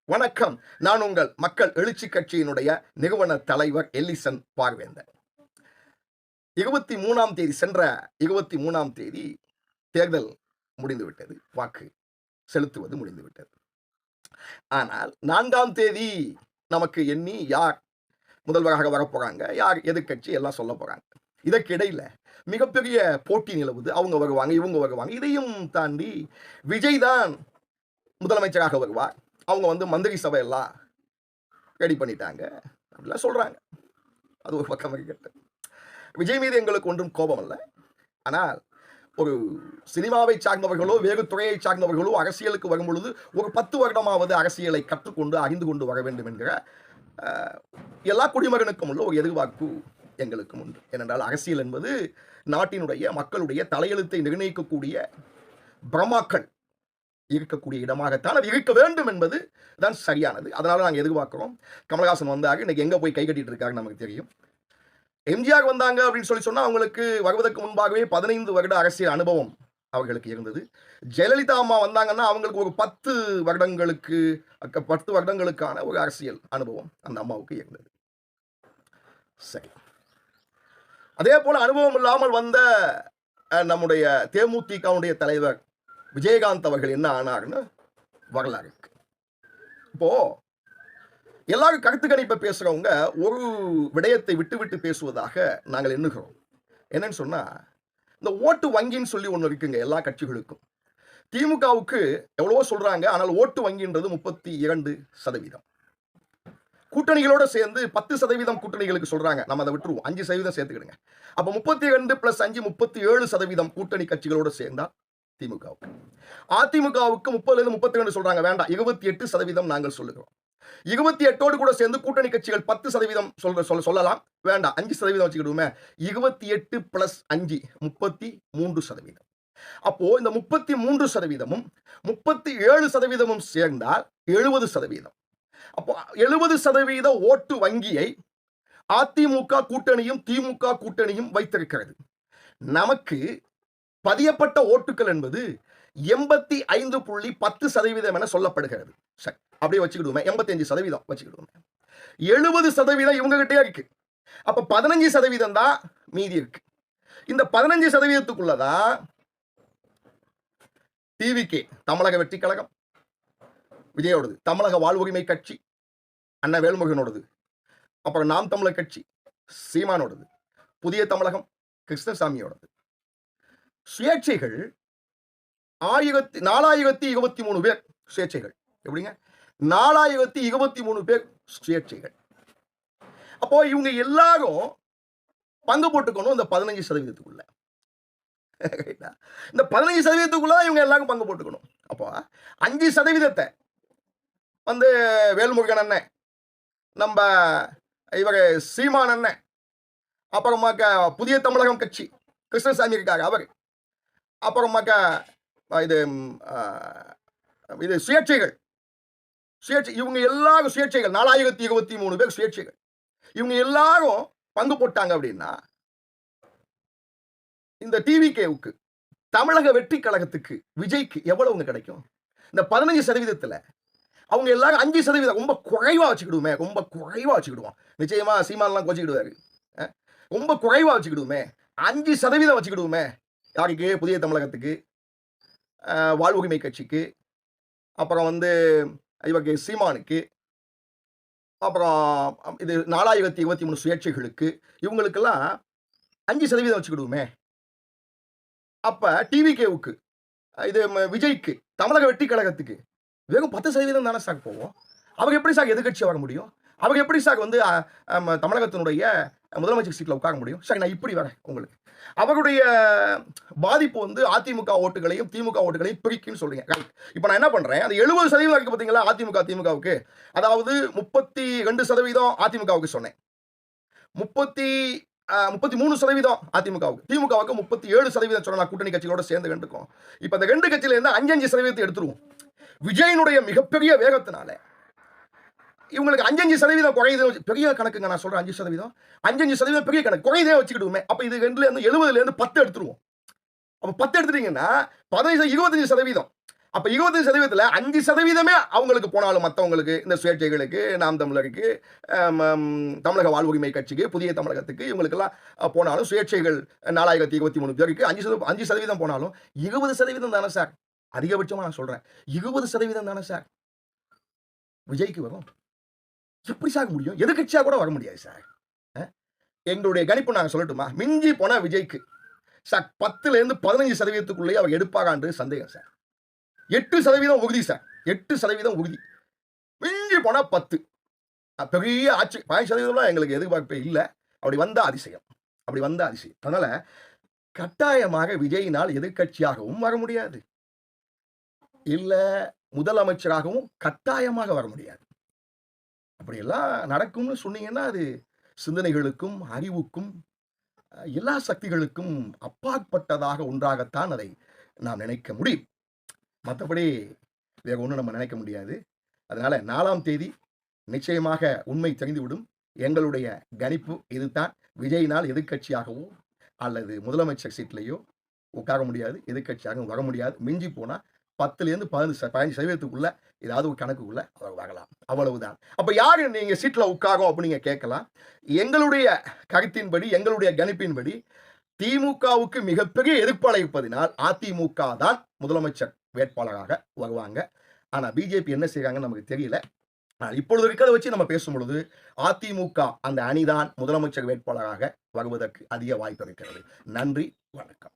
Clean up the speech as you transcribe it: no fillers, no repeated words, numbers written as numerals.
வணக்கம். நான் உங்கள் மக்கள் எழுச்சி கட்சியினுடைய நிறுவன தலைவர் எல்லிசன் பார்வேந்தர். 23ஆம் தேதி சென்ற 23ஆம் தேதி தேர்தல் முடிந்துவிட்டது. வாக்கு செலுத்துவது முடிந்துவிட்டது. ஆனால் 4ஆம் தேதி நமக்கு எண்ணி யார் முதல்வராக வரப்போறாங்க, யார் எதிர்க்கட்சி எல்லாம் சொல்ல போறாங்க. இதற்கு இடையில மிகப்பெரிய போட்டி நிலவுது. அவங்க வருவாங்க, இவங்க வருவாங்க. இதையும் தாண்டி விஜய் தான் முதலமைச்சராக வருவார். அவங்க வந்து மந்திரி சபையெல்லாம் ரெடி பண்ணிட்டாங்க அப்படிலாம் சொல்றாங்க. அது ஒரு பக்கம் இருக்கட்டும். விஜய் மீது எங்களுக்கு ஒன்றும் கோபம் அல்ல. ஆனால் ஒரு சினிமாவை சார்ந்தவர்களோ வேறு துறையை சார்ந்தவர்களோ அரசியலுக்கு வரும் பொழுது ஒரு 10 வருடமாவது அரசியலை கற்றுக்கொண்டு அறிந்து கொண்டு வர வேண்டும் என்கிற எல்லா குடிமகனுக்கும் உள்ள ஒரு எதிர்பார்ப்பு எங்களுக்கும் உண்டு. ஏனென்றால் அரசியல் என்பது நாட்டினுடைய மக்களுடைய தலையெழுத்தை நிர்ணயிக்கக்கூடிய பிரம்மாக்கள் இருக்கக்கூடிய இடமாகத்தான் அது இருக்க வேண்டும் என்பது தான் சரியானது. அதனால நாங்கள் எதிர்பார்க்கிறோம். கமலஹாசன் வந்தாங்க, இன்னைக்கு எங்க போய் கை கட்டிட்டு இருக்காங்க நமக்கு தெரியும். எம்ஜிஆர் வந்தாங்க அப்படின்னு சொல்லி சொன்னா அவங்களுக்கு வருவதற்கு முன்பாகவே 15 வருட அரசியல் அனுபவம் அவர்களுக்கு இருந்தது. ஜெயலலிதா அம்மா வந்தாங்கன்னா அவங்களுக்கு ஒரு 10 வருடங்களுக்கான ஒரு அரசியல் அனுபவம் அந்த அம்மாவுக்கு இருந்தது. சரி, அதே போல அனுபவம் இல்லாமல் வந்த நம்முடைய தேமுதிகவுடைய தலைவர் விஜயகாந்த் அவர்கள் என்ன ஆனார்னு வரலாறு இருக்கு. இப்போ எல்லாரும் கருத்து கணிப்பை பேசுறவங்க ஒரு விடயத்தை விட்டு விட்டு பேசுவதாக நாங்கள் எண்ணுகிறோம். என்னன்னு சொன்னா, இந்த ஓட்டு வங்கின்னு சொல்லி ஒன்று இருக்குங்க எல்லா கட்சிகளுக்கும். திமுகவுக்கு எவ்வளவோ சொல்றாங்க, ஆனால் ஓட்டு வங்கின்றது 32%. கூட்டணிகளோட சேர்ந்து 10% கூட்டணிகளுக்கு சொல்றாங்க. நம்ம அதை விட்டுருவோம், 5% சேர்த்துக்கிடுங்க. அப்ப 32 + 5 37% கூட்டணி கட்சிகளோட சேர்ந்தா திமுகவுக்கு. அதிமுகவுக்கு 30 - 32 சொல்றாங்க, வேண்டாம் 28% நாங்கள் சொல்லுகிறோம். 28ஓடு கூட சேர்ந்து கூட்டணி கட்சிகள் 10% சொல்லலாம், வேண்டாம் 5% வச்சுக்கிடுவோமே. 28 + 5 33%. அப்போ இந்த 33%ம் 37%ம் சேர்ந்தால் 70%. அப்போ 70% ஓட்டு வங்கியை அதிமுக கூட்டணியும் திமுக கூட்டணியும் வைத்திருக்கிறது. நமக்கு பதியப்பட்ட ஓட்டுகள் என்பது 85.10% என சொல்லப்படுகிறது. சரி, அப்படியே வச்சுக்கிடுவோமே, 85% வச்சுக்கிடுவோமே. 70% இவங்க கிட்டே இருக்கு. அப்ப 15% தான் மீதி இருக்கு. இந்த 15%க்குள்ளதான் டிவிகே தமிழக வெற்றி கழகம் விஜயோடது, தமிழக வாழ்வுரிமை கட்சி அண்ணா வேல்முருகனோடது, அப்புறம் நாம் தமிழர் கட்சி சீமானோடது, புதிய தமிழகம் கிருஷ்ணசாமியோடது. சுயேட்சைகள் 4023 பேர் சுயேட்சைகள். எப்படிங்க 4023 பேர் சுயேட்சைகள். அப்போ இவங்க எல்லாரும் பங்கு போட்டுக்கணும் இந்த 15%க்குள்ள. இந்த 15%க்குள்ள இவங்க எல்லாரும் பங்கு போட்டுக்கணும். அப்போ 5% வந்து வேல்முருகன் அண்ணன், நம்ம இவர் சீமான் அண்ணன், அப்புறமாக்க புதிய தமிழகம் கட்சி கிருஷ்ணசாமி இருக்காரு அவர், அப்புறமாக்கா இது சுயேட்சைகள் இவங்க எல்லாரும் சுயேட்சைகள் 4023 பேர் சுயேட்சைகள். இவங்க எல்லாரும் பங்கு போட்டாங்க அப்படின்னா இந்த டிவிகேவுக்கு தமிழக வெற்றி கழகத்துக்கு விஜய்க்கு எவ்வளவுங்க கிடைக்கும்? இந்த 15%த்துல அவங்க எல்லாரும் 5% ரொம்ப குறைவா வச்சுக்கிடுவோமே, ரொம்ப குறைவா வச்சுக்கிடுவோம். நிச்சயமா சீமான்லாம் கோச்சிக்கிடுவாரு. ரொம்ப குறைவா வச்சுக்கிடுவோமே, 5% வச்சுக்கிடுவோமே. யாருக்கு? புதிய தமிழகத்துக்கு, வாழ்வுரிமை கட்சிக்கு, அப்புறம் வந்து இவருக்கு சீமானுக்கு, அப்புறம் இது 4023 சுயேட்சைகளுக்கு, இவங்களுக்கெல்லாம் 5% வச்சுக்கிடுவோமே. அப்ப டிவிகேவுக்கு, இது விஜய்க்கு, தமிழக வெற்றி கழகத்துக்கு வெறும் 10% தானே சார் போவோம். அவங்க எப்படி சார் எதிர்கட்சியாக வர முடியும்? அவங்க எப்படி சார் வந்து தமிழகத்தினுடைய முதலமைச்சர் சீட்டில் உட்கார முடியும்? சரி, நான் இப்படி வரேன் உங்களுக்கு. அவருடைய பாதிப்பு வந்து அதிமுக ஓட்டுகளையும் திமுக ஓட்டுகளையும் பிரிக்குன்னு சொல்றீங்க. இப்போ நான் என்ன பண்றேன், அது 70% இருக்கு பார்த்தீங்களா அதிமுக திமுகவுக்கு. அதாவது 32% அதிமுகவுக்கு சொன்னேன், 33% அதிமுகவுக்கு, திமுகவுக்கு 37% சொன்ன கூட்டணி கட்சிகளோட சேர்ந்து கண்டுக்கும். இப்போ அந்த 2 கட்சியில இருந்து 5% எடுத்துருவோம். விஜயனுடைய மிகப்பெரிய வேகத்தினால இவங்களுக்கு 5% குறையுது. பெரிய கணக்குங்க நான் சொல்றேன். 5% பெரிய கணக்கு, குறையுதே வச்சுக்கிடுவோமே. அப்ப இது 2ல இருந்து 70ல இருந்து 10 எடுத்துருவோம். அப்ப 10 எடுத்துட்டீங்கன்னா 25% அப்ப 20% 5% அவங்களுக்கு போனாலும் மற்றவங்களுக்கு இந்த சுயேட்சைகளுக்கு, நாம் தமிழருக்கு, தமிழக வாழ்வுரிமை கட்சிக்கு, புதிய தமிழகத்துக்கு இவங்களுக்கெல்லாம் போனாலும் சுயேட்சைகள் 4023 பேருக்கு 5% போனாலும் 20% தானே சார். அதிகபட்சமா நான் சொல்றேன். 20% தானே சார் விஜய்க்கு வரும். எப்படி சார் முடியும்? எதிர்க்கட்சியா கூட வர முடியாது சார். எங்களுடைய கணிப்பு நாங்க சொல்லட்டுமா? மிஞ்சி போனா விஜய்க்கு சார் 10லேருந்து 15%க்குள்ளேயே அவர் எடுப்பாரான்றது சந்தேகம் சார். 8% உறுதி சார். 8% உறுதி. மிஞ்சி போனா 10. பெரிய ஆட்சி 15% எங்களுக்கு எதிர்பார்ப்பே இல்ல. அப்படி வந்தா அதிசயம். அதனால கட்டாயமாக விஜயினால் எதிர்க்கட்சியாகவும் வர முடியாது. இல்ல முதலமைச்சராகவும் கட்டாயமாக வர முடியாது. அப்படியெல்லாம் நடக்கும்னு சொன்னீங்கன்னா, அது சிந்தனைகளுக்கும், அறிவுக்கும், எல்லா சக்திகளுக்கும் அப்பாற்பட்டதாக ஒன்றாகத்தான் அதை நாம் நினைக்க முடியும். மற்றபடி வேற ஒன்றும் நம்ம நினைக்க முடியாது. அதனால 4ஆம் தேதி நிச்சயமாக உண்மை தெரிந்துவிடும். எங்களுடைய கணிப்பு இதுதான். விஜயினால் எதிர்க்கட்சியாகவோ அல்லது முதலமைச்சர் சீட்லையோ உட்கார முடியாது. எதிர்க்கட்சியாகவும் வர முடியாது. மிஞ்சி போனா 10லேருந்து 15% ஏதாவது ஒரு கணக்குக்குள்ள அவர் வரலாம். அவ்வளவுதான். அப்ப யாரு நீங்க சீட்ல உட்காரும் அப்படின்னு நீங்க கேட்கலாம். எங்களுடைய கருத்தின்படி, எங்களுடைய கணிப்பின்படி திமுகவுக்கு மிகப்பெரிய எதிர்ப்பாளர் இருப்பதினால் அதிமுக தான் முதலமைச்சர் வேட்பாளராக வருவாங்க. ஆனா பிஜேபி என்ன செய்றாங்கன்னு நமக்கு தெரியல. இப்பொழுது இருக்கிறத வச்சு நம்ம பேசும்பொழுது அதிமுக அந்த அணிதான் முதலமைச்சர் வேட்பாளராக வருவதற்கு அதிக வாய்ப்பு இருக்கிறது. நன்றி, வணக்கம்.